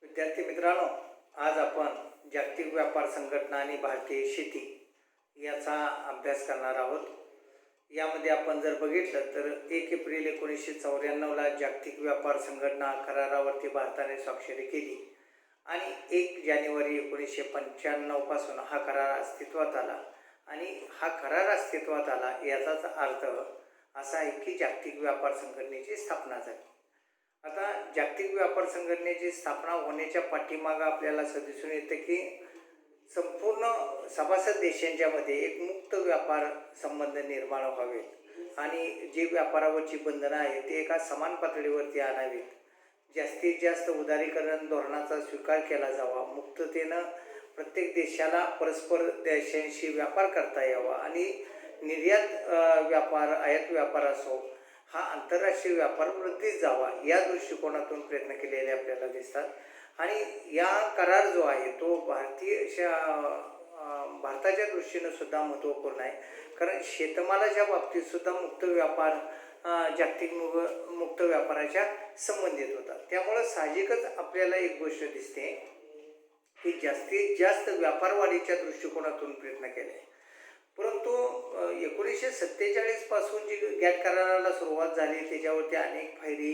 विद्यार्थी मित्रांनो, आज आपण जागतिक व्यापार संघटना आणि भारतीय शेती याचा अभ्यास करणार आहोत. यामध्ये आपण जर बघितलं तर 1 एप्रिल 1994ला जागतिक व्यापार संघटना करारावरती भारताने स्वाक्षरी केली आणि 1 जानेवारी 1995 पासून हा करार अस्तित्वात आला. आणि हा करार अस्तित्वात आला याचाच अर्थ असा आहे की जागतिक व्यापार संघटनेची स्थापना झाली. आता जागतिक व्यापार संघटनेची स्थापना होण्याच्या पाठीमागं आपल्याला असं दिसून येतं की संपूर्ण सभासद देशांच्यामध्ये एक मुक्त व्यापार संबंध निर्माण व्हावेत आणि जे व्यापारावरची बंधनं आहेत ते एका समान पातळीवरती आणावीत. जास्तीत जास्त उदारीकरण धोरणाचा स्वीकार केला जावा. मुक्ततेनं प्रत्येक देशाला परस्पर देशांशी व्यापार करता यावा आणि निर्यात व्यापार, आयात व्यापार असो, हा आंतरराष्ट्रीय व्यापार वृद्धीस जावा या दृष्टिकोनातून प्रयत्न केलेले आपल्याला दिसतात. आणि या करार जो आहे तो भारताच्या दृष्टीनं सुद्धा महत्त्वपूर्ण आहे, कारण शेतमालाच्या बाबतीत सुद्धा मुक्त व्यापार जागतिक मुक्त व्यापाराच्या संबंधित होता. त्यामुळं साहजिकच आपल्याला एक गोष्ट दिसते की जास्तीत जास्त व्यापार वाढीच्या दृष्टिकोनातून प्रयत्न केले. परंतु 1947 पासून जी गॅट कराराला सुरुवात झाली त्याच्यावरती अनेक पायरी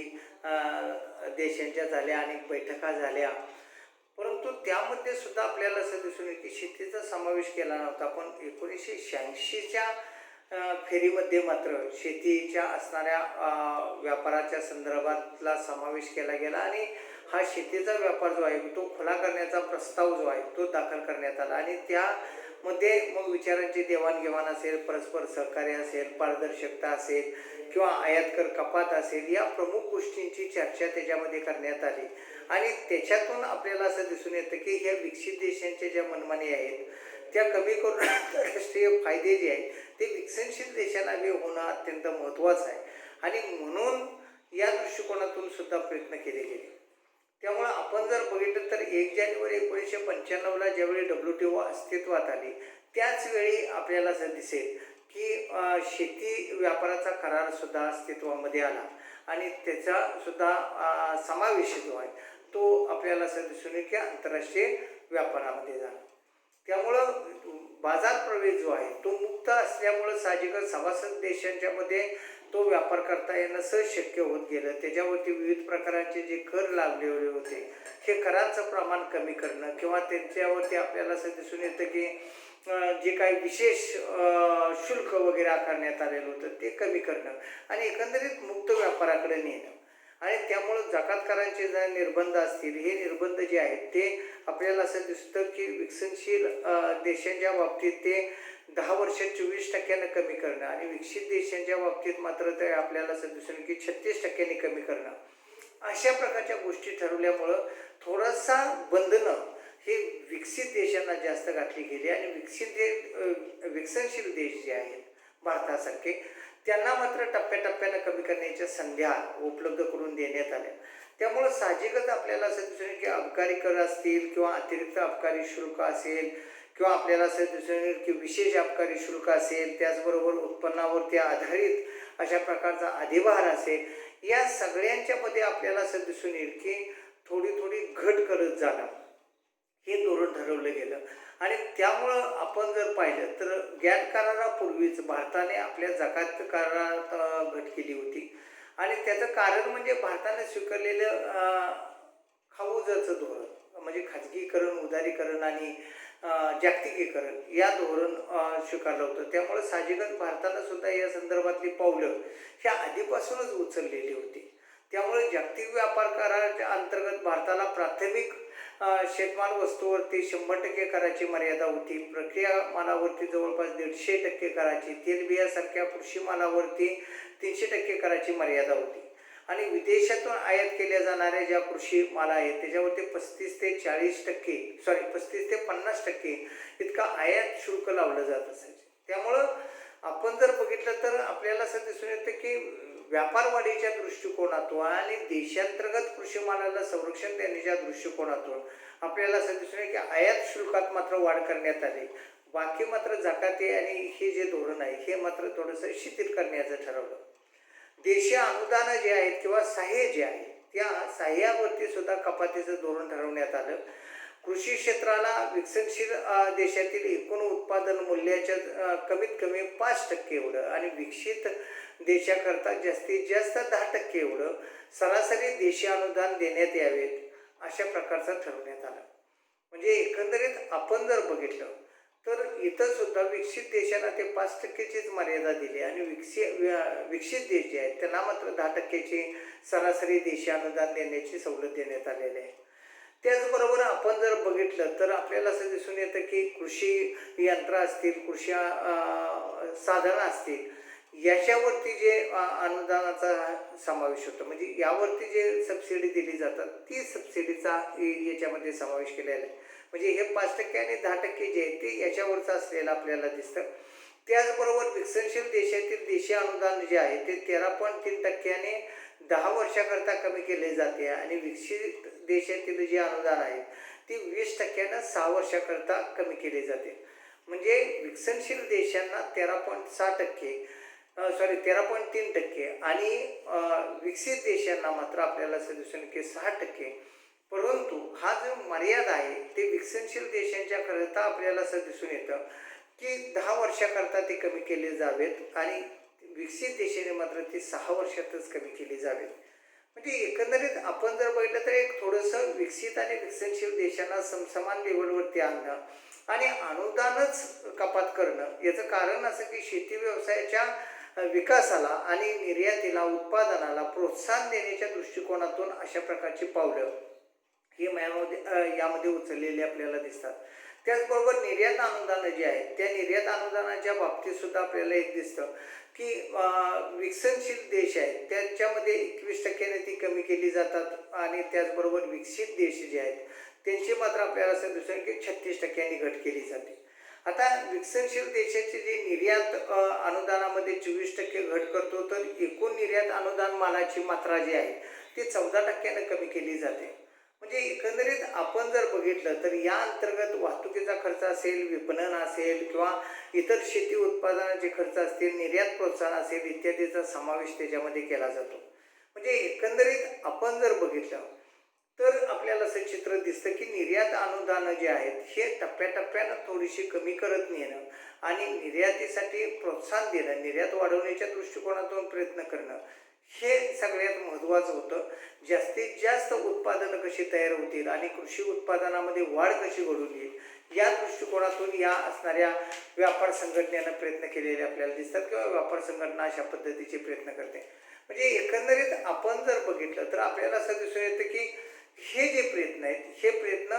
देशांच्या झाल्या, अनेक बैठका झाल्या, परंतु त्यामध्ये सुद्धा आपल्याला असं दिसून येईल की शेतीचा समावेश केला नव्हता. पण 1986च्या फेरीमध्ये मात्र शेतीच्या असणाऱ्या व्यापाराच्या संदर्भातला समावेश केला गेला आणि हा शेतीचा व्यापार जो आहे तो खुला करण्याचा प्रस्ताव जो आहे तो दाखल करण्यात आला. आणि त्यामध्ये मग विचारांची देवाणघेवाण असेल, परस्पर सहकार्य असेल, पारदर्शकता असेल किंवा आयात कर कपात असेल, या प्रमुख गोष्टींची चर्चा त्याच्यामध्ये करण्यात आली. आणि त्याच्यातून आपल्याला असं दिसून येतं की ह्या विकसित देशांच्या ज्या मनमानी आहेत त्या कमी करून आंतरराष्ट्रीय फायदे जे आहेत ते विकसनशील देशांना होणं अत्यंत महत्त्वाचं आहे. आणि म्हणून या दृष्टिकोनातून सुद्धा प्रयत्न केले गेले. त्यामुळं आपण जर बघितलं तर 1 जानेवारी 1995ला ज्यावेळी WTO अस्तित्वात आली त्याच वेळी आपल्याला असं दिसेल की शेती व्यापाराचा करारसुद्धा अस्तित्वामध्ये आला आणि त्याचासुद्धा समावेश जो आहे तो आपल्याला असं दिसून येईल की आंतरराष्ट्रीय व्यापारामध्ये झाला. त्यामुळं बाजार प्रवेश जो आहे तो मुक्त असल्यामुळं साहजिकच सभासद देशांच्यामध्ये तो व्यापार करता येणं सहज शक्य होत गेलं. त्याच्यावरती विविध प्रकारांचे जे कर लावलेले होते हे करांचं प्रमाण कमी करणं किंवा त्यांच्यावरती आपल्याला असं दिसून येतं की जे काही विशेष शुल्क वगैरे आकारण्यात आलेलं होतं ते कमी करणं आणि एकंदरीत मुक्त व्यापाराकडे नेणं. आणि त्यामुळं जकातकारांचे जे निर्बंध असतील हे निर्बंध जे आहेत ते आपल्याला असं दिसतं की विकसनशील देशांच्या बाबतीत ते 10 वर्षात 24% कमी करणं आणि विकसित देशांच्या बाबतीत मात्र ते आपल्याला असं दिसून की 36% कमी करणं, अशा प्रकारच्या गोष्टी ठरवल्यामुळं थोडासा बंधनं हे विकसित देशांना जास्त घातली गेली आणि विकसनशील देश जे आहेत भारतासारखे त्यांना मात्र टप्प्याटप्प्यानं कमी करण्याच्या संध्या उपलब्ध करून देण्यात आल्या. त्यामुळं साहजिकच आपल्याला असं दिसून येईल की अबकारी कर असतील किंवा अतिरिक्त अबकारी शुल्क असेल किंवा आपल्याला असं दिसून येईल की विशेष अबकारी शुल्क असेल, त्याचबरोबर उत्पन्नावरती आधारित अशा प्रकारचा अधिभार असेल, या सगळ्यांच्यामध्ये आपल्याला असं दिसून येईल की थोडी घट करत जाणं हे धोरण ठरवलं गेलं. आणि त्यामुळं आपण जर पाहिलं तर गॅट करारापूर्वीच भारताने आपल्या जकात करारात घट केली होती आणि त्याचं कारण म्हणजे भारताने स्वीकारलेलं खाऊजाचं धोरण, म्हणजे खाजगीकरण, उदारीकरण आणि जागतिकीकरण या धोरण स्वीकारलं होतं. त्यामुळे साहजिकच भारतानं सुद्धा या संदर्भातली पावलं ह्या आधीपासूनच उचललेली होती. त्यामुळे जागतिक व्यापार कराराच्या अंतर्गत भारताला प्राथमिक शेतमाल वस्तूवरती 100% कराची मर्यादा होती. प्रक्रिया मालावरती जवळपास 150% कराची, तेलबियासारख्या कृषी मालावरती 300% कराची मर्यादा होती. आणि विदेशातून आयात केल्या जाणाऱ्या ज्या कृषी माल आहेत त्याच्यावरती 35 ते 50% इतका आयात शुल्क लावलं जात असायचं. त्यामुळं आपण जर बघितलं तर आपल्याला असं दिसून येतं की व्यापार वाढीच्या दृष्टिकोनातून आणि देशांतर्गत कृषी मालाला संरक्षण देण्याच्या दृष्टिकोनातून आपल्याला असं दिसून येतं की आयात शुल्कात मात्र वाढ करण्यात आली. बाकी मात्र जकाती आणि हे जे धोरण आहे हे मात्र थोडंसं शिथिल करण्याचं ठरवलं. देशीय अनुदानं जे आहेत किंवा सहाय्य जे आहे त्या सहाय्यावरती सुद्धा कपातीचं धोरण ठरवण्यात आलं. कृषी क्षेत्राला विकसनशील देशातील एकूण उत्पादन मूल्याच्या कमीत कमी 5% एवढं आणि विकसित देशाकरता जास्तीत जास्त 10% एवढं सरासरी देशी अनुदान देण्यात यावेत, अशा प्रकारचं ठरवण्यात आलं. म्हणजे एकंदरीत आपण जर बघितलं तर इथं सुद्धा विकसित देशांना ते 5%चीच मर्यादा दिली आणि विकसित देश जे आहेत त्यांना मात्र 10%ची सरासरी देशी अनुदान देण्याची सवलत देण्यात आलेली आहे. त्याचबरोबर आपण जर बघितलं तर आपल्याला असं दिसून येतं की कृषी यंत्र असतील, कृषी साधनं असतील, याच्यावरती जे अनुदानाचा समावेश होतो, म्हणजे यावरती जे सबसिडी दिली जातात ती सबसिडीचा याच्यामध्ये समावेश केलेला आहे. म्हणजे हे 5% आणि 10% जे आहे ते याच्यावरचं असलेलं आपल्याला दिसतं. त्याचबरोबर विकसनशील देशातील देशी अनुदान जे आहे ते 13.3% 10 वर्षाकरता कमी केले जाते आणि विकसित देशातील जे अनुदान आहे ते 20% 6 वर्षाकरता कमी केले जाते. म्हणजे विकसनशील देशांना 13.3% आणि विकसित देशांना मात्र आपल्याला असं दिसून की 6%. परंतु हा जो मर्यादा आहे ते विकसनशील देशांच्या करता आपल्याला असं दिसून येतं की 10 वर्षाकरता ते कमी केले जावेत आणि विकसित देशाने मात्र ती 6 वर्षातच कमी केली जावेत. म्हणजे एकंदरीत आपण जर बघितलं तर एक थोडंसं विकसित आणि विकसनशील देशांना समसमान लेवलवरती आणणं आणि अनुदानच कपात करणं, याचं कारण असं की शेती व्यवसायाच्या विकासाला आणि निर्यातीला, उत्पादनाला प्रोत्साहन देण्याच्या दृष्टिकोनातून अशा प्रकारची पावलं ही यामध्ये उचललेली आपल्याला दिसतात. त्याचबरोबर निर्यात अनुदानं जी आहेत त्या निर्यात अनुदानाच्या बाबतीत सुद्धा आपल्याला एक दिसतं की विकसनशील देश आहेत त्याच्यामध्ये 21%ने ती कमी केली जातात आणि त्याचबरोबर विकसित देश जे आहेत त्यांची मात्र आपल्याला असं दिसतं की 36%नी घट केली जाते. आता विकसनशील देशाची जी निर्यात अनुदानामध्ये 24% घट करतो तर एकूण निर्यात अनुदान मालाची मात्रा जी आहे ती 14%ने कमी केली जाते. म्हणजे एकंदरीत आपण जर बघितलं तर या अंतर्गत वाहतुकीचा खर्च असेल, विपणन असेल किंवा इतर शेती उत्पादनाचे खर्च असतील, निर्यात प्रोत्साहन असेल इत्यादीचा समावेश त्याच्यामध्ये केला जातो. म्हणजे एकंदरीत आपण जर बघितलं तर आपल्याला असं चित्र दिसतं की निर्यात अनुदानं जे आहेत हे टप्प्याटप्प्यानं थोडीशी कमी करत नेणं आणि निर्यातीसाठी प्रोत्साहन देणं, निर्यात वाढवण्याच्या दृष्टिकोनातून प्रयत्न करणं हे सगळ्यात महत्त्वाचं होतं. जास्तीत जास्त उत्पादनं कशी तयार होतील आणि कृषी उत्पादनामध्ये वाढ कशी घडून येईल या दृष्टिकोनातून या असणाऱ्या व्यापार संघटनेनं प्रयत्न केलेले आपल्याला दिसतात किंवा व्यापार संघटना अशा पद्धतीचे प्रयत्न करते. म्हणजे एकंदरीत आपण जर बघितलं तर आपल्याला असं दिसून येतं की हे जे प्रयत्न आहेत हे प्रयत्न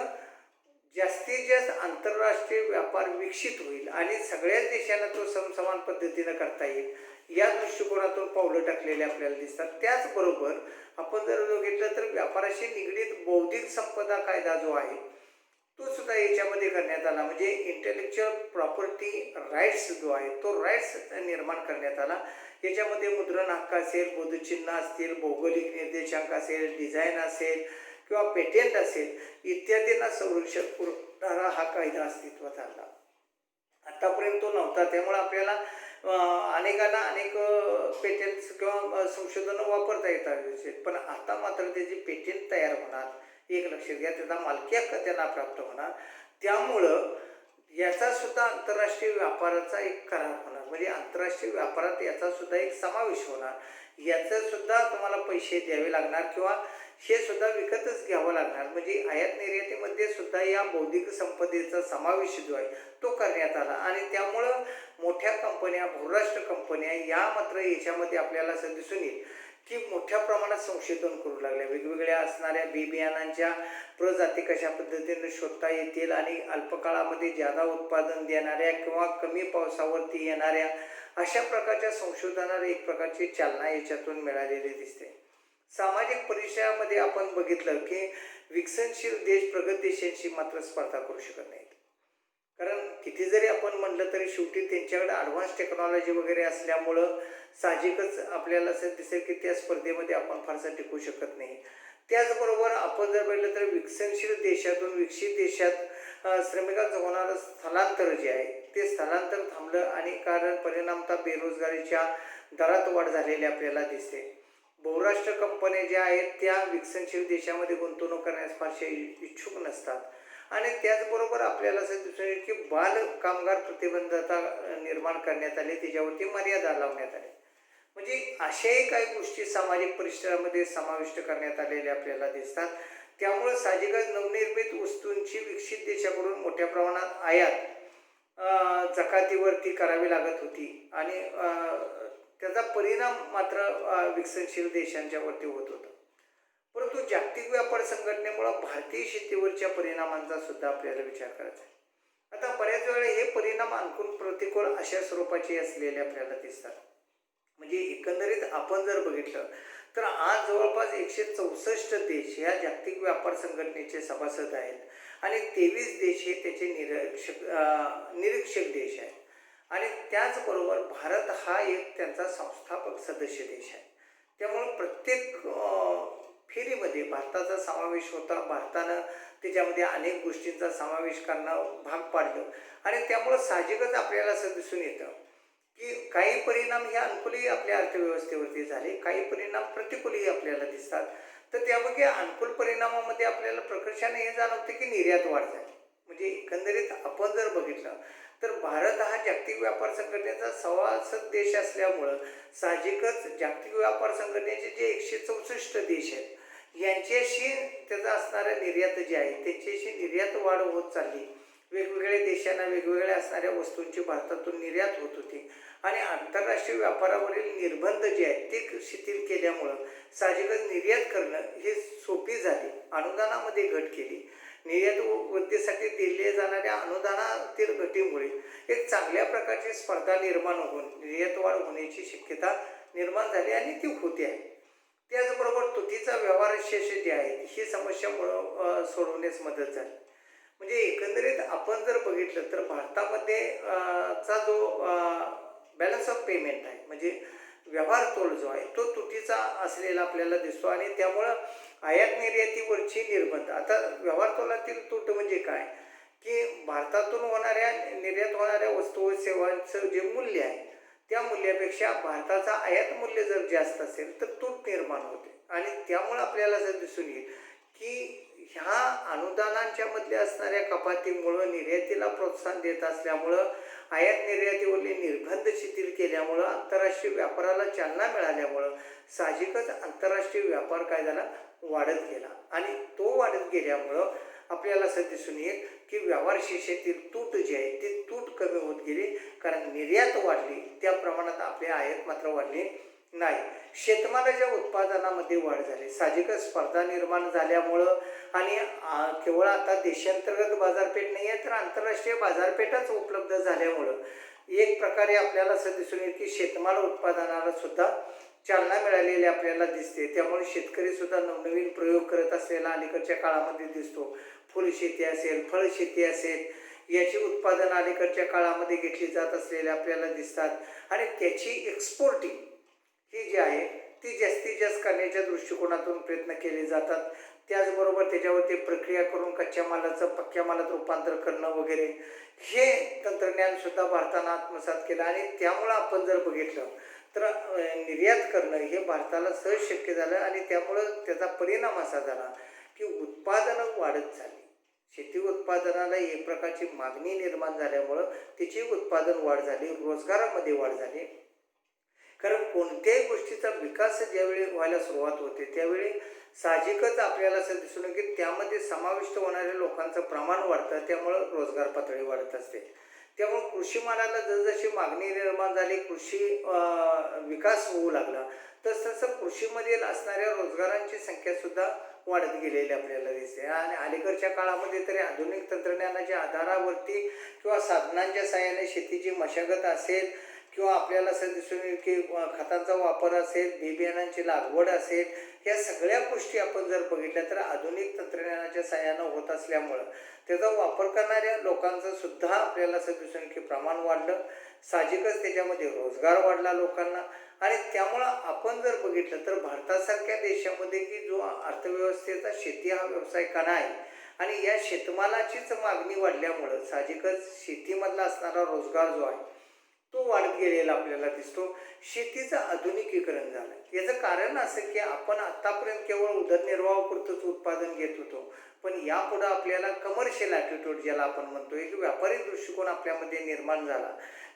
जास्तीत जास्त आंतरराष्ट्रीय व्यापार विकसित होईल आणि सगळ्याच देशांना तो समसमान पद्धतीनं करता येईल या दृष्टिकोनातून पावलं टाकलेले आपल्याला दिसतात. त्याचबरोबर आपण जर बघितलं तर व्यापाराशी निगडीत बौद्धिक संपदा कायदा जो आहे तो सुद्धा याच्यामध्ये करण्यात आला. म्हणजे इंटेलेक्च्युअल प्रॉपर्टी राईट्स जो आहे तो राईट्स निर्माण करण्यात आला. याच्यामध्ये मुद्रण हक्क असेल, बोधचिन्ह असतील, भौगोलिक निर्देशांक असेल, डिझाईन असेल किंवा पेटेंट असेल इत्यादींना संरक्षण पुरवणारा हा कायदा अस्तित्वात आला. आतापर्यंत तो नव्हता. त्यामुळे आपल्याला अनेकांना अनेक पेटेंट्स किंवा संशोधनं वापरता येतात, पण आता मात्र त्याची पेटेंट तयार होणार. एक लक्षात घ्या, त्याचा मालकी हक्क त्यांना प्राप्त होणार. त्यामुळं याचा सुद्धा आंतरराष्ट्रीय व्यापाराचा एक करार होणार. म्हणजे आंतरराष्ट्रीय व्यापारात याचा सुद्धा एक समावेश होणार. याचं सुद्धा तुम्हाला पैसे द्यावे लागणार किंवा हे सुद्धा विकतच घ्यावं लागणार. म्हणजे आयात निर्यातीमध्ये सुद्धा या बौद्धिक संपदेचा समावेश जो आहे तो करण्यात आला आणि त्यामुळं मोठ्या कंपन्या, बहुराष्ट्र कंपन्या या मात्र याच्यामध्ये आपल्याला असं दिसून येईल की मोठ्या प्रमाणात संशोधन करू लागल्या. वेगवेगळ्या असणाऱ्या बी बियाणांच्या प्रजाती कशा पद्धतीने शोधता येतील आणि अल्पकाळामध्ये जादा उत्पादन देणाऱ्या किंवा कमी पावसावरती येणाऱ्या अशा प्रकारच्या संशोधनाला एक प्रकारची चालना याच्यातून मिळालेली दिसते. सामाजिक परिचयामध्ये आपण बघितलं की विकसनशील देश प्रगत देशांशी मात्र स्पर्धा करू शकत नाहीत. कारण किती जरी आपण म्हटलं तरी शेवटी त्यांच्याकडे ॲडव्हान्स टेक्नॉलॉजी वगैरे असल्यामुळं साहजिकच आपल्याला असं दिसेल की त्या स्पर्धेमध्ये आपण फारसं टिकू शकत नाही. त्याचबरोबर आपण जर पाहिलं तर विकसनशील देशातून विकसित देशात श्रमिकांचं होणारं स्थलांतर जे आहे ते स्थलांतर थांबलं आणि कारण परिणामतः बेरोजगारीच्या दरात वाढ झालेली आपल्याला दिसते. बहुराष्ट्र कंपन्या ज्या आहेत त्या विकसनशील देशामध्ये गुंतवणूक करण्यास फारसे इच्छुक नसतात. आणि त्याचबरोबर आपल्याला असं दिसून येईल की बाल कामगार प्रतिबंधता निर्माण करण्यात आली, त्याच्यावरती मर्यादा लावण्यात आली. म्हणजे अशाही काही गोष्टी सामाजिक परिसरामध्ये समाविष्ट करण्यात आलेल्या आपल्याला दिसतात. त्यामुळं साहजिकच नवनिर्मित वस्तूंची विकसित देशाकडून मोठ्या प्रमाणात आयात जकातीवरती करावी लागत होती आणि त्याचा परिणाम मात्र विकसनशील देशांच्यावरती होत होता. परंतु जागतिक व्यापार संघटनेमुळं भारतीय शेतीवरच्या परिणामांचा सुद्धा आपल्याला विचार करायचा आहे. आता बऱ्याच वेळा हे परिणाम आणखून प्रतिकूल अशा स्वरूपाचे असलेले आपल्याला दिसतात. म्हणजे एकंदरीत आपण जर बघितलं तर आज जवळपास 164 देश ह्या जागतिक व्यापार संघटनेचे सभासद आहेत आणि 23 देश हे त्याचे निरीक्षक देश आहेत. आणि त्याचबरोबर भारत हा एक त्यांचा संस्थापक सदस्य देश आहे. त्यामुळं प्रत्येक फेरीमध्ये भारताचा समावेश होता. भारतानं त्याच्यामध्ये अनेक गोष्टींचा समावेश करणं भाग पाडलं आणि त्यामुळं साहजिकच आपल्याला असं दिसून येतं की काही परिणाम हे अनुकूलही आपल्या अर्थव्यवस्थेवरती झाले, काही परिणाम प्रतिकूलही आपल्याला दिसतात. तर त्यापैकी अनुकूल परिणामामध्ये आपल्याला प्रकर्षाने हे जाणवते की निर्यात वाढ झाली. म्हणजे एकंदरीत आपण जर बघितलं तर भारत हा जागतिक व्यापार संघटनेचा सभासद देश असल्यामुळं साहजिकच जागतिक व्यापार संघटनेचे जे 164 देश आहेत यांच्याशी त्याचा असणाऱ्या निर्यात जे आहे त्याच्याशी निर्यात वाढ होत चालली. वेगवेगळ्या देशांना वेगवेगळ्या असणाऱ्या वस्तूंची भारतातून निर्यात होत होती आणि आंतरराष्ट्रीय व्यापारावरील निर्बंध जे आहेत ते शिथिल केल्यामुळं साहजिकच निर्यात करणं हे सोपी झाली. अनुदानामध्ये घट केली. निर्यात वृद्धीसाठी दिले जाणाऱ्या अनुदानातील घटीमुळे एक चांगल्या प्रकारची स्पर्धा निर्माण होऊन निर्यात वाढ होण्याची शक्यता निर्माण झाली आणि ती होते आहे. त्याचबरोबर तुटीचा व्यवहार शेष जे आहे ही समस्या सोडवण्यास मदत झाली. म्हणजे एकंदरीत आपण जर बघितलं तर भारतामध्ये चा जो बॅलन्स ऑफ पेमेंट आहे म्हणजे व्यवहार तोल जो आहे तो तुटीचा असलेला आपल्याला दिसतो आणि त्यामुळं आयात निर्यातीवरची निर्बंध. आता व्यवहार तोलातील तूट म्हणजे काय की भारतातून निर्यात होणाऱ्या वस्तू व सेवांचं जे मूल्य आहे त्या मूल्यापेक्षा भारताचा आयात मूल्य जर जास्त असेल तर तूट निर्माण होते आणि त्यामुळं आपल्याला जर दिसून येईल की ह्या अनुदानांच्या मध्ये असणाऱ्या कपातीमुळं निर्यातीला प्रोत्साहन देत असल्यामुळं आयात निर्यातीवरले निर्बंध शिथिल केल्यामुळं आंतरराष्ट्रीय व्यापाराला चालना मिळाल्यामुळं साहजिकच आंतरराष्ट्रीय व्यापार काय झाला वाढत गेला आणि तो वाढत गेल्यामुळं आपल्याला असं दिसून येईल की व्यवहार शेषातील तूट जी आहे ती तूट कमी होत गेली कारण निर्यात वाढली त्या प्रमाणात आपली आयात मात्र वाढली नाही. शेतमालाच्या उत्पादनामध्ये वाढ झाली. साहजिकच स्पर्धा निर्माण झाल्यामुळं आणि केवळ आता देशांतर्गत बाजारपेठ नाही आहे तर आंतरराष्ट्रीय बाजारपेठच उपलब्ध झाल्यामुळं एक प्रकारे आपल्याला असं दिसून येईल की शेतमाल उत्पादनाला सुद्धा चालना मिळालेली आपल्याला दिसते. त्यामुळे शेतकरी सुद्धा नवनवीन प्रयोग करत असलेला अलीकडच्या काळामध्ये दिसतो. फुलशेती असेल, फळशेती असेल याची उत्पादन अलीकडच्या काळामध्ये घेतली जात असलेले आपल्याला दिसतात आणि त्याची एक्सपोर्टिंग ही जी आहे ती जास्तीत जास्त करण्याच्या दृष्टिकोनातून प्रयत्न केले जातात. त्याचबरोबर त्याच्यावरती प्रक्रिया करून कच्च्या मालाचं पक्क्या मालात रूपांतर करणं वगैरे हे तंत्रज्ञानसुद्धा भारतानं आत्मसात केलं आणि त्यामुळं आपण जर बघितलं तर निर्यात करणं हे भारताला सहज शक्य झालं आणि त्यामुळं त्याचा परिणाम असा झाला की उत्पादनं वाढत झाली. शेती उत्पादनाला एक प्रकारची मागणी निर्माण झाल्यामुळं त्याची उत्पादन वाढ झाली, रोजगारामध्ये वाढ झाली. कारण कोणत्याही गोष्टीचा विकास ज्यावेळी व्हायला सुरुवात होते त्यावेळी साहजिकच आपल्याला असं दिसून की त्यामध्ये समाविष्ट होणाऱ्या लोकांचं प्रमाण वाढतं, त्यामुळं रोजगार पातळी वाढत असते. त्यामुळं कृषी मालाला जसजशी मागणी निर्माण झाली, कृषी विकास होऊ लागला तसतसं कृषीमधील असणाऱ्या रोजगारांची संख्यासुद्धा वाढत गेलेली आपल्याला दिसते. आणि अलीकडच्या काळामध्ये तरी आधुनिक तंत्रज्ञानाच्या आधारावरती किंवा साधनांच्या साहाय्याने शेतीची मशागत असेल किंवा आपल्याला असं दिसून येईल की खतांचा वापर असेल, बी बियाणांची लागवड असेल, या सगळ्या गोष्टी आपण जर बघितल्या तर आधुनिक तंत्रज्ञानाच्या साहाय्यानं होत असल्यामुळं त्याचा वापर करणाऱ्या लोकांचं सुद्धा आपल्याला असं दिसून येईल की प्रमाण वाढलं. साहजिकच त्याच्यामध्ये रोजगार वाढला लोकांना आणि त्यामुळं आपण जर बघितलं तर भारतासारख्या देशामध्ये की जो अर्थव्यवस्थेचा शेती हा व्यवसाय कणा आहे आणि या शेतमालाचीच मागणी वाढल्यामुळं साहजिकच शेतीमधला असणारा रोजगार जो आहे तो वाढत गेलेला आपल्याला दिसतो. शेतीचं आधुनिकीकरण झालं. याचं कारण असं की आपण आत्तापर्यंत केवळ उदरनिर्वाहापुरतंच उत्पादन घेत होतो. पण यापुढं आपल्याला कमर्शियल ॲटिट्यूड ज्याला आपण म्हणतो, एक व्यापारी दृष्टिकोन आपल्यामध्ये निर्माण झाला,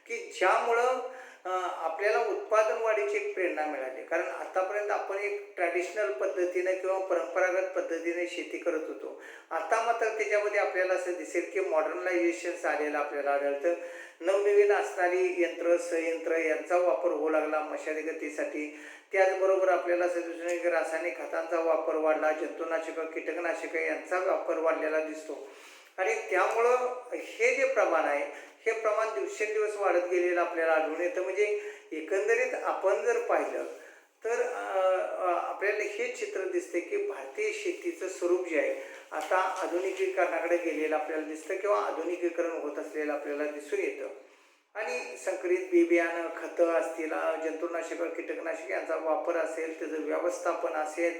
की ज्यामुळं आपल्याला उत्पादन वाढीची एक प्रेरणा मिळाली. कारण आतापर्यंत आपण एक ट्रॅडिशनल पद्धतीने किंवा परंपरागत पद्धतीने शेती करत होतो. आता मात्र त्याच्यामध्ये आपल्याला असं दिसेल की मॉडर्नायझेशन आलेलं आपल्याला आढळतं. नवनवीन असणारी यंत्र, संयंत्र यांचा वापर होऊ लागला मशागतीसाठी. त्याचबरोबर आपल्याला असं दिसून येईल की रासायनिक खतांचा वापर वाढला, जंतुनाशकं, कीटकनाशकं यांचा वापर वाढलेला दिसतो. आणि त्यामुळं हे जे प्रमाण आहे, हे प्रमाण दिवसेंदिवस वाढत गेलेलं आपल्याला आढळून येतं. म्हणजे एकंदरीत आपण जर पाहिलं तर आपल्याला हे चित्र दिसते की भारतीय शेतीचं स्वरूप जे आहे आता आधुनिकीकरणाकडे गेलेलं आपल्याला दिसतं किंवा आधुनिकीकरण होत असलेलं आपल्याला दिसून येतं. आणि संकरित बी बियाणं, खतं असतील, जंतुनाशकं, कीटकनाशक यांचा वापर असेल, त्याचं व्यवस्थापन असेल,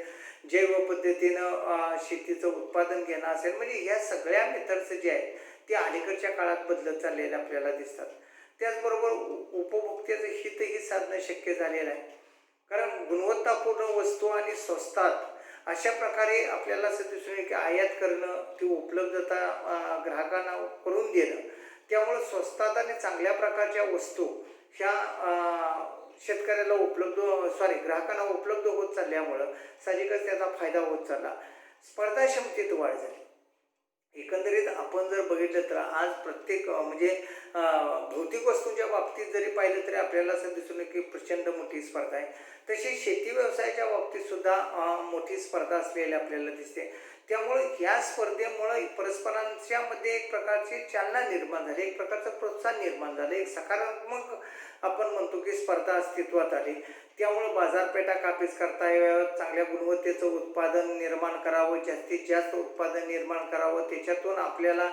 जैव पद्धतीनं शेतीचं उत्पादन घेणं असेल, म्हणजे ह्या सगळ्या मेथड्स जे आहेत ते अलीकडच्या काळात बदलत चाललेले आपल्याला दिसतात. त्याचबरोबर उपभोक्त्याचं हितही साधणं शक्य झालेलं आहे. कारण गुणवत्तापूर्ण वस्तू आणि स्वस्तात अशा प्रकारे आपल्याला असं दिसून येईल की आयात करणं, ती उपलब्धता ग्राहकांना करून देणं, त्यामुळं स्वस्तात आणि चांगल्या प्रकारच्या वस्तू ह्या शेतकऱ्याला ग्राहकांना उपलब्ध होत चालल्यामुळं साहजिकच त्याचा फायदा होत चालला. स्पर्धाक्षमतेत वाढ झाली. एकंदरीत आपण जर बघितलं तर आज प्रत्येक म्हणजे भौतिक वस्तूंच्या बाबतीत जरी पाहिलं तरी आपल्याला असं दिसून येईल की प्रचंड मोठी स्पर्धा आहे. तशी शेती व्यवसायाच्या बाबतीत सुद्धा मोठी स्पर्धा असलेली आपल्याला दिसते. त्यामुळे ह्या स्पर्धेमुळे परस्परांच्या मध्ये एक प्रकारची चालना निर्माण झाली, एक प्रकारचं प्रोत्साहन निर्माण झालं, एक सकारात्मक आपण म्हणतो की स्पर्धा अस्तित्वात आली. त्यामुळं बाजारपेठा काबीज करता याव्यात, चांगल्या गुणवत्तेचं उत्पादन निर्माण करावं, जास्तीत जास्त उत्पादन निर्माण करावं, त्याच्यातून आपल्याला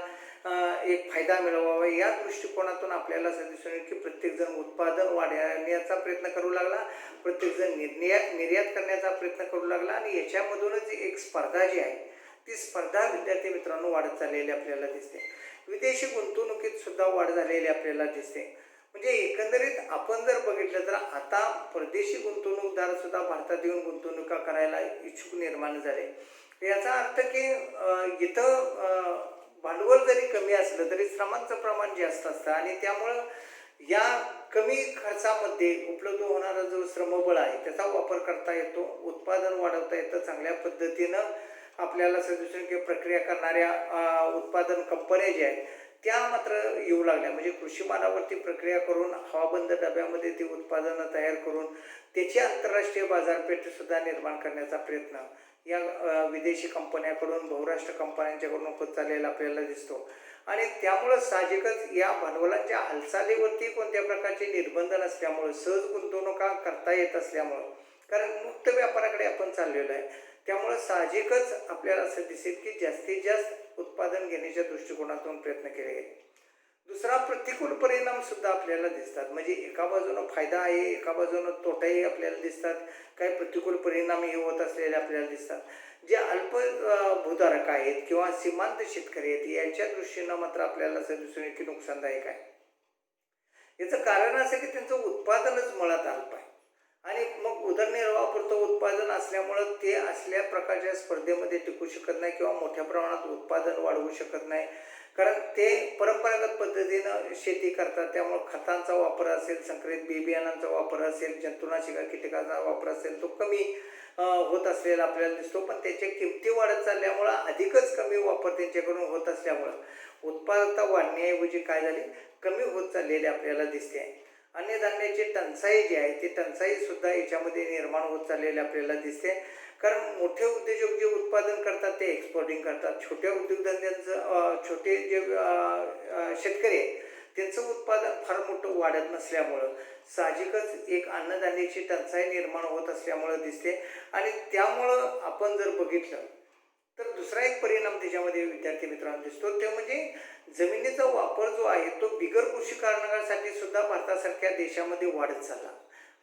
एक फायदा मिळवावा, या दृष्टिकोनातून आपल्याला असं दिसून येईल की प्रत्येकजण उत्पादन वाढवण्याचा प्रयत्न करू लागला, प्रत्येकजण निर्यात करण्याचा प्रयत्न करू लागला. आणि याच्यामधूनच एक स्पर्धा जी आहे ती स्पर्धा विद्यार्थी मित्रांनो वाढत चाललेली आपल्याला दिसते. विदेशी गुंतवणुकीत सुद्धा वाढ झालेली आपल्याला दिसते. म्हणजे एकंदरीत आपण जर बघितलं तर आता परदेशी गुंतवणूकदार सुद्धा भारतात येऊन गुंतवणुका करायला इच्छुक निर्माण झाले. याचा अर्थ की इथं भांडवल जरी कमी असलं तरी श्रमांचं प्रमाण जास्त असतं आणि त्यामुळं या कमी खर्चामध्ये उपलब्ध होणारा जो श्रमबळ आहे त्याचा वापर करता येतो, उत्पादन वाढवता येतं. चांगल्या पद्धतीनं आपल्याला दिसून की प्रक्रिया करणाऱ्या उत्पादन कंपन्या ज्या आहेत त्या मात्र येऊ लागल्या. म्हणजे कृषी मालावरती प्रक्रिया करून हवाबंद डब्यामध्ये ती उत्पादनं तयार करून त्याची आंतरराष्ट्रीय बाजारपेठसुद्धा निर्माण करण्याचा प्रयत्न या विदेशी कंपन्याकडून, बहुराष्ट्र कंपन्यांच्याकडून होत चाललेला आपल्याला दिसतो. आणि त्यामुळं साहजिकच या भांडवलाच्या हालचालीवरती कोणत्या प्रकारचे निर्बंध नसल्यामुळं, सहज गुंतवणुका करता येत असल्यामुळं, कारण मुक्त व्यापाराकडे आपण चाललेलो आहे, त्यामुळं साहजिकच आपल्याला असं दिसेल की जास्तीत जास्त उत्पादन घेण्याच्या दृष्टिकोनातून प्रयत्न केले गेले. दुसरा प्रतिकूल परिणाम सुद्धा आपल्याला दिसतात. म्हणजे एका बाजूनं फायदा आहे, एका बाजूनं तोटाही आपल्याला दिसतात. काही प्रतिकूल परिणामही होत असलेले आपल्याला दिसतात. जे अल्प भूधारक आहेत किंवा सीमांत शेतकरी आहेत यांच्या दृष्टीनं मात्र आपल्याला असं दिसून येईल की नुकसानदायक आहे. याचं कारण असं की त्यांचं उत्पादनच मुळात अल्प आहे आणि मग उदरनिर्वाहापुरतं उत्पादन असल्यामुळं ते असल्या प्रकारच्या स्पर्धेमध्ये टिकू शकत नाही किंवा मोठ्या प्रमाणात उत्पादन वाढवू शकत नाही. कारण ते परंपरागत पद्धतीनं शेती करतात, त्यामुळं खतांचा वापर असेल, संकरित बी बियाणांचा वापर असेल, जंतुनाशक कीटकांचा वापर असेल तो कमी होत असलेला आपल्याला दिसतो. पण त्याच्या किमती वाढत चालल्यामुळं अधिकच कमी वापर त्यांच्याकडून होत असल्यामुळं उत्पादकता वाढण्याऐवजी काय झाली, कमी होत चाललेली आपल्याला दिसते आहे. अन्नधान्याची टंचाई जी आहे ती टंचाईसुद्धा याच्यामध्ये निर्माण होत चाललेली आपल्याला दिसते. कारण मोठे उद्योजक जे उत्पादन करतात ते एक्सपोर्टिंग करतात. छोट्या उद्योगधंद्यांचं छोटे जे शेतकरी आहेत त्यांचं उत्पादन फार मोठं वाढत नसल्यामुळं साहजिकच एक अन्नधान्याची टंचाई निर्माण होत असल्यामुळं दिसते. आणि त्यामुळं आपण जर बघितलं तर दुसरा एक परिणाम त्याच्यामध्ये विद्यार्थी मित्रांनो दिसतो, ते म्हणजे जमिनीचा वापर जो आहे तो बिगर कृषी कारणासाठी सुद्धा भारतासारख्या देशामध्ये वाढत चालला.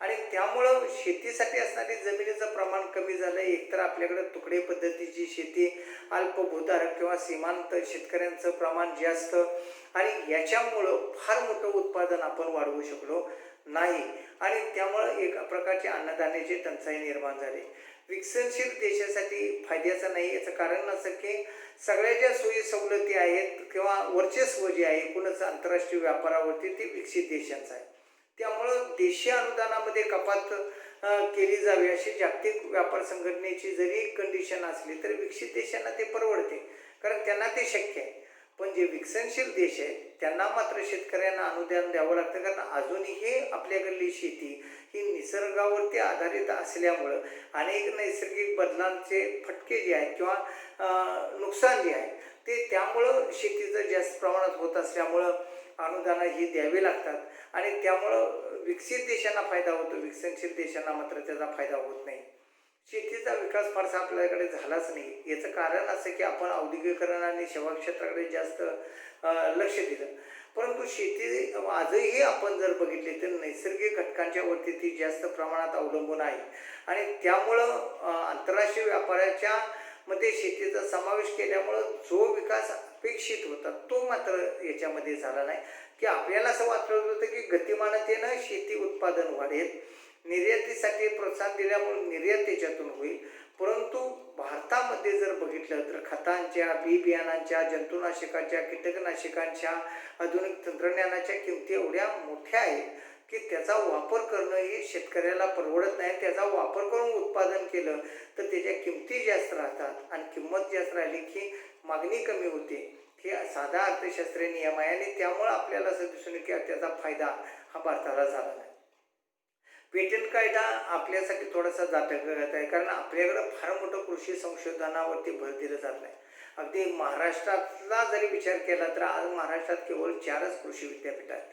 आणि त्यामुळं शेतीसाठी असणारी जमिनीचं प्रमाण कमी झालं. एकतर आपल्याकडं तुकडे पद्धतीची शेती, अल्पभूधारक किंवा सीमांत शेतकऱ्यांचं प्रमाण जास्त आणि याच्यामुळं फार मोठं उत्पादन आपण वाढवू शकलो नाही आणि त्यामुळं एक प्रकारची अन्नधान्याची टंचाई निर्माण झाली. विकसनशील देशासाठी फायद्याचं नाही. याचं कारण असं की सगळ्या ज्या सोयी सवलती आहेत किंवा वर्चस्व जे आहे एकूणच आंतरराष्ट्रीय व्यापारावरती ते विकसित देशांचं आहे. त्यामुळं देशी अनुदानामध्ये कपात केली जावी अशी जागतिक व्यापार संघटनेची जरी कंडिशन असली तरी विकसित देशांना ते परवडते, कारण त्यांना ते शक्य आहे. पण जे विकसनशील देश आहेत त्यांना मात्र शेतकऱ्यांना अनुदान द्यावं लागतं, कारण अजूनही आपल्याकडली शेती ही निसर्गावरती आधारित असल्यामुळं अनेक नैसर्गिक बदलांचे फटके जे आहेत किंवा नुकसान जे आहे ते त्यामुळं शेतीचं जास्त प्रमाणात होत असल्यामुळं अनुदानं ही द्यावी लागतात आणि त्यामुळं विकसित देशांना फायदा होतो, विकसनशील देशांना मात्र त्याचा फायदा होत नाही. शेतीचा विकास फारसा आपल्याकडे झालाच नाही. याचं कारण असं की आपण औद्योगिकरण आणि सेवा क्षेत्राकडे जास्त लक्ष दिलं. परंतु शेती आजही आपण जर बघितली तर नैसर्गिक घटकांच्या वरती ती जास्त प्रमाणात अवलंबून आहे आणि त्यामुळं आंतरराष्ट्रीय व्यापाराच्या मध्ये शेतीचा समावेश केल्यामुळं जो विकास अपेक्षित होता तो मात्र याच्यामध्ये झाला नाही. की आपल्याला असं वाटत होतं की गतिमानतेनं शेती उत्पादन वाढेल, निर्यातीसाठी प्रोत्साहन दिल्यामुळे निर्यात त्याच्यातून होईल. परंतु भारतामध्ये जर बघितलं तर खतांच्या, बी बियाणांच्या, जंतुनाशकांच्या, कीटकनाशकांच्या, आधुनिक तंत्रज्ञानाच्या किमती एवढ्या मोठ्या आहेत की त्याचा वापर करणं हे शेतकऱ्याला परवडत नाही. त्याचा वापर करून उत्पादन केलं तर त्याच्या किमती जास्त राहतात आणि किंमत जास्त राहिली की मागणी कमी होते. हे साधा अर्थशास्त्रीय नियम आहे आणि त्यामुळं आपल्याला असं दिसून की त्याचा फायदा हा भारताला झाला नाही. पेटंट कायदा आपल्यासाठी थोडासा जातक आहे, कारण आपल्याकडं फार मोठं कृषी संशोधनावरती भर दिलं जात नाही. अगदी महाराष्ट्रातला जरी विचार केला तर आज महाराष्ट्रात केवळ 4च कृषी विद्यापीठ आहेत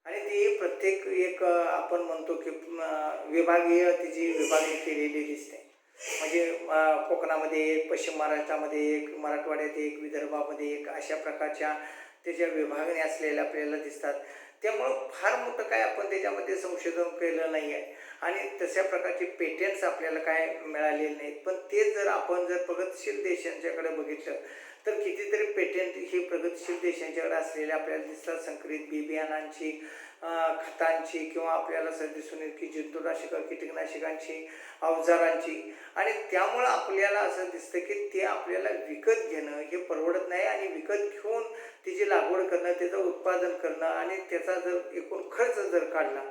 आणि ती प्रत्येक एक आपण म्हणतो की विभागीय तिची विभागणी केलेली दिसते. म्हणजे कोकणामध्ये एक, पश्चिम महाराष्ट्रामध्ये एक, मराठवाड्यात एक, विदर्भामध्ये एक, अशा प्रकारच्या त्याच्या विभागणी असलेल्या आपल्याला दिसतात. त्यामुळं फार मोठं काय आपण त्याच्यामध्ये संशोधन केलं नाही आहे आणि तशा प्रकारचे पेटंट्स आपल्याला काय मिळालेले नाहीत. पण ते जर आपण जर प्रगतशील देशांच्याकडे बघितलं तर कितीतरी पेटंट ही प्रगतशील देशांच्याकडे असलेले आपल्याला दिसतात. संकरित बी बियाणांची, खतांची किंवा आपल्याला असं दिसून येईल की जंतुनाशकं, कीटकनाशकांची, अवजारांची आणि त्यामुळं आपल्याला असं दिसतं की ते आपल्याला विकत घेणं हे परवडत नाही आणि विकत घेऊन तिची लागवड करणं, त्याचं उत्पादन करणं आणि त्याचा जर एकूण खर्च जर काढला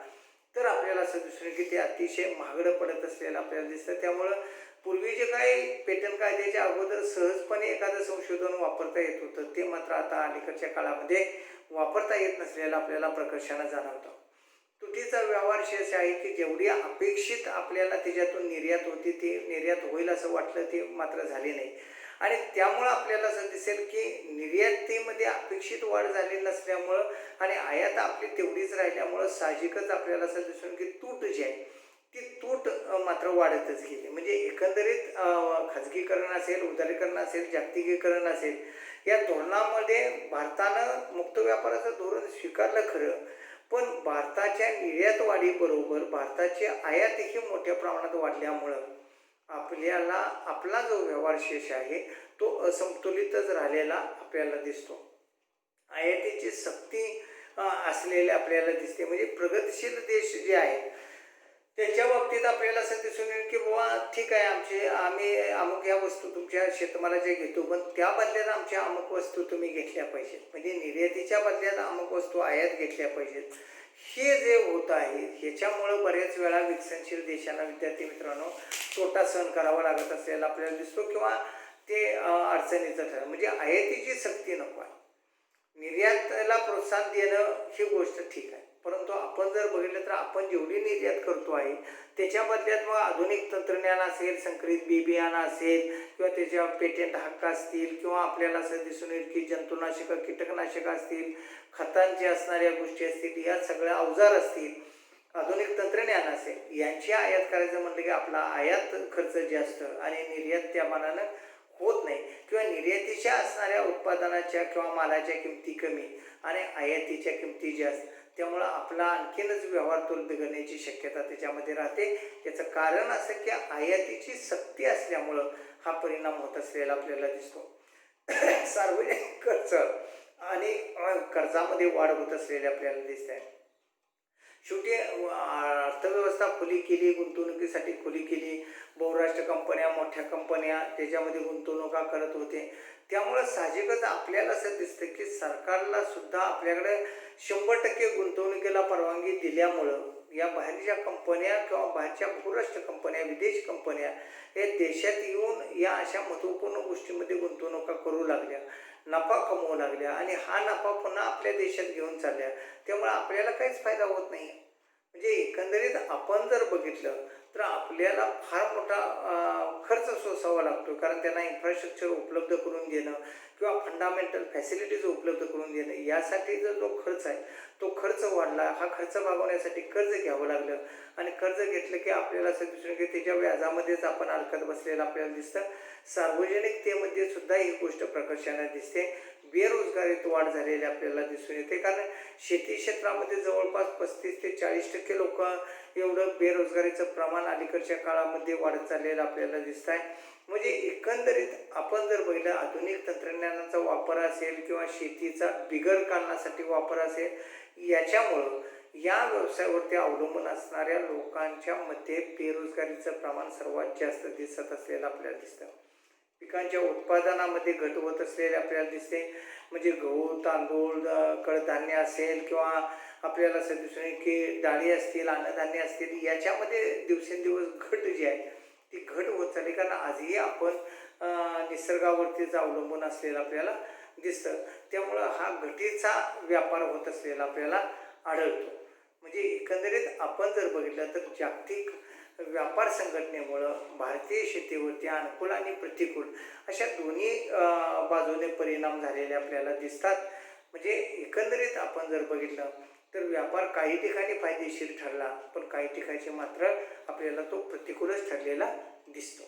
तर आपल्याला असं दिसून की ते अतिशय महागडं पडत असलेलं आपल्याला दिसतं. त्यामुळं पूर्वी जे काही पेटंट कायद्याच्या अगोदर सहजपणे एखादं संशोधन वापरता येत होतं ते मात्र आता अलीकडच्या काळामध्ये वापरता येत नसलेलं आपल्याला प्रकर्षानं जाणवतं. तुटीचा व्यवहार शेष आहे की जेवढी अपेक्षित आपल्याला त्याच्यातून निर्यात होती ती निर्यात होईल असं वाटलं ते मात्र झाली नाही आणि त्यामुळं आपल्याला असं दिसेल की निर्यातीमध्ये अपेक्षित वाढ झाली नसल्यामुळं आणि आयात आपली तेवढीच राहिल्यामुळं साहजिकच आपल्याला असं दिसून की तूट जी आहे ती तूट मात्र वाढतच गेली. म्हणजे एकंदरीत खाजगीकरण असेल, उदारीकरण असेल, जागतिकीकरण असेल, या धोरणामध्ये भारतानं मुक्त व्यापाराचं धोरण स्वीकारलं खरं, पण भारताच्या निर्यात वाढीबरोबर भारताची आयातही मोठ्या प्रमाणात वाढल्यामुळं आपल्याला आपला जो व्यवहार शेष आहे तो असंतुलितच राहिलेला आपल्याला दिसतो. आयातीची सक्ती असलेले आपल्याला दिसते. म्हणजे प्रगतशील देश जे आहेत त्याच्या बाबतीत आपल्याला असं दिसून येईल की बाबा ठीक आहे आम्ही अमुक ह्या वस्तू तुमच्या शेतमालाच्या घेतो, पण त्या बदल्यात आमच्या अमुक वस्तू तुम्ही घेतल्या पाहिजेत. म्हणजे निर्यातीच्या बदल्यात अमुक वस्तू आयात घेतल्या पाहिजेत. हे जे होत आहे ह्याच्यामुळं बऱ्याच वेळा विकसनशील देशांना, विद्यार्थी मित्रांनो, तोटा सहन करावा लागत असलेला आपल्याला दिसतो किंवा ते अडचणीचं ठरतं. म्हणजे आयातीची सक्ती नको आहे. निर्याताला प्रोत्साहन देणं ही गोष्ट ठीक आहे, परंतु आपण जर बघितलं तर आपण जेवढी निर्यात करतो आहे त्याच्या बदल्यात मग आधुनिक तंत्रज्ञान असेल, संकरित बी बियाणं असेल किंवा त्याच्या पेटंट हक्क असतील किंवा आपल्याला असं दिसून येईल की जंतुनाशकं, कीटकनाशकं असतील, खतांचे असणाऱ्या गोष्टी असतील, या सगळ्या अवजार असतील, आधुनिक तंत्रज्ञान असेल, यांची आयात करायचं म्हटलं की आपला आयात खर्च जास्त आणि निर्यात त्या मानानं होत नाही किंवा निर्यातीच्या असणाऱ्या उत्पादनाच्या किंवा मालाच्या किमती कमी आणि आयातीच्या किमती जास्त. त्यामुळं आपला आणखीनच व्यवहार तोल बिघडण्याची शक्यता त्याच्यामध्ये राहते. याचं कारण असं की आयातीची सक्ती असल्यामुळं हा परिणाम होत असलेला आपल्याला दिसतो. सार्वजनिक खर्च आणि कर्जामध्ये वाढ होत असलेली आपल्याला दिसत आहे. शेवटी अर्थव्यवस्था खुली केली, गुंतवणुकीसाठी खुली केली. बहुराष्ट्रीय कंपन्या, मोठ्या कंपन्या त्याच्यामध्ये गुंतवणुका करत होते. त्यामुळं साहजिकच आपल्याला असं दिसतं की सरकारला सुद्धा आपल्याकडे 100% गुंतवणुकीला परवानगी दिल्यामुळं या बाहेरच्या कंपन्या किंवा बाहेरच्या बहुराष्ट्रीय कंपन्या, विदेशी कंपन्या हे देशात येऊन या अशा महत्त्वपूर्ण गोष्टींमध्ये गुंतवणुका करू लागल्या, नफा कमवू लागल्या आणि हा नफा पुन्हा आपल्या देशात घेऊन चालल्या. त्यामुळे आपल्याला काहीच फायदा होत नाही. म्हणजे एकंदरीत आपण जर बघितलं तर आपल्याला फार मोठा खर्च सोसावा लागतो. कारण त्यांना इन्फ्रास्ट्रक्चर उपलब्ध करून देणं किंवा फंडामेंटल फॅसिलिटीज उपलब्ध करून देणं, यासाठी जो खर्च आहे तो खर्च वाढला. हा खर्च भागवण्यासाठी कर्ज घ्यावं लागलं आणि कर्ज घेतलं की आपल्याला असं दिसून की त्याच्या व्याजामध्येच आपण अडकत बसलेलं आपल्याला दिसतं. सार्वजनिकतेमध्ये सुद्धा ही गोष्ट प्रकर्षाने दिसते. बेरोजगारीत वाढ झालेली आपल्याला दिसून येते. कारण शेती क्षेत्रामध्ये जवळपास 35 ते 40% लोक एवढं बेरोजगारीचं प्रमाण अलीकडच्या काळामध्ये वाढत चाललेलं आपल्याला दिसत आहे. म्हणजे एकंदरीत आपण जर बघितलं, आधुनिक तंत्रज्ञानाचा वापर असेल किंवा शेतीचा बिगर कारणासाठी वापर असेल, याच्यामुळं या व्यवसायावरती अवलंबून असणाऱ्या लोकांच्या मध्ये बेरोजगारीचं प्रमाण सर्वात जास्त दिसत असलेलं आपल्याला दिसतं. पिकांच्या उत्पादनामध्ये घट होत असलेले आपल्याला दिसते. म्हणजे गहू, तांदूळ, कडधान्य असेल किंवा आपल्याला असं दिसून येईल की डाळी असतील, अन्नधान्य असतील, याच्यामध्ये दिवसेंदिवस घट जी आहे ती घट होत चालली. कारण आजही आपण निसर्गावरतीच अवलंबून असलेलं आपल्याला दिसतं. त्यामुळं हा घटीचा व्यापार होत असलेला आपल्याला आढळतो. म्हणजे एकंदरीत आपण जर बघितलं तर जागतिक व्यापार संघटनेमुळं भारतीय शेतीवरती अनुकूल आणि प्रतिकूल अशा दोन्ही बाजूने परिणाम झालेले आपल्याला दिसतात. म्हणजे एकंदरीत आपण जर बघितलं तर व्यापार काही ठिकाणी फायदेशीर ठरला, पण काही ठिकाणी मात्र आपल्याला तो प्रतिकूलच ठरलेला दिसतो.